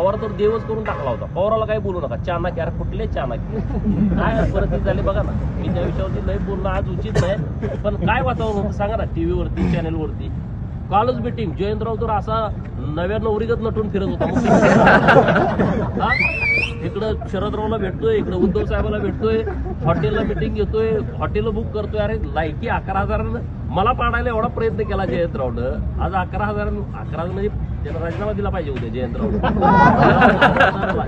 पवार तर देवच करून टाकला होता. पवाराला काही बोलू नका, चाणक्य. अरे कुठले चाणक्य, काय परिस्थिती झाली बघा ना. मी त्या विषयावरती लय बोलणं आज उचित नाही, पण काय वातावरण होतं सांगा ना टीव्हीवरती, चॅनेलवरती. कालच मीटिंग, जयंतराव तर असा नव्या नवरीगत नटून फिरत होता. इकडं शरदरावला भेटतोय, इकडं उद्धव साहेबाला भेटतोय, हॉटेलला मिटिंग घेतोय, हॉटेल बुक करतोय. अरे लायकी 11,000 मला पाडायला एवढा प्रयत्न केला जयंतरावनं. आज 11,000 म्हणजे त्याला राजीनामा दिला पाहिजे होते जयंतराव.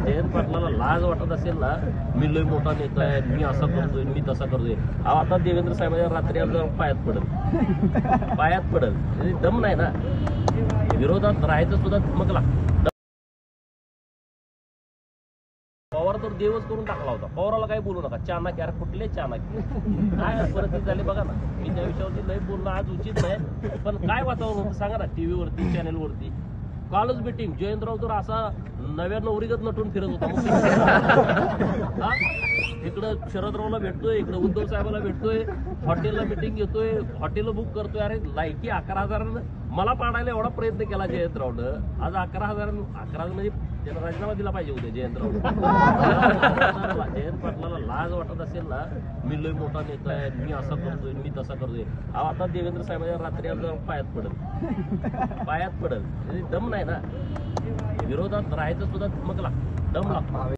जयंत पाटलाला लाज वाटत असेल ना, मी लय मोठा नेता आहे, मी असा करतोय, मी तसा करतोय. आता देवेंद्र साहेबांच्या रात्री आज पायात पडल दम नाही ना. विरोधात राहायचं सुद्धा मग लागतं. पवार तर देवच करून टाकला होता. पवाराला काही बोलू नका, चाणक्य. अरे कुठले चाणक्य, काय परिस्थिती झाली बघा ना. मी त्या विषयावरती लय बोलणं आज उचित नाही, पण काय वातावरण होतं सांगा ना टीव्हीवरती, चॅनेलवरती. कालच मीटिंग, जयंतराव तर असा नव्या नवरीगत नटून फिरत होता. इकडं शरदरावला भेटतोय, इकडं उद्धव साहेबाला भेटतोय, हॉटेलला मिटिंग घेतोय, हॉटेल बुक करतोय. अरे लायकी 11,000 मला पाडायला एवढा प्रयत्न केला जयंतरावनं. आज 11,000 म्हणजे त्याला राजीनामा दिला पाहिजे होते जयंतराव. जयंत पाटलाला लाज वाटत असेल ना, मी लय मोठा नेता आहे, मी असा करतोय, मी तसा करतोय. आता देवेंद्र साहेबांच्या रात्री आज पायात पडल दम नाही ना. विरोधात राहायचं सुद्धा मग लागतं, दम लागतो.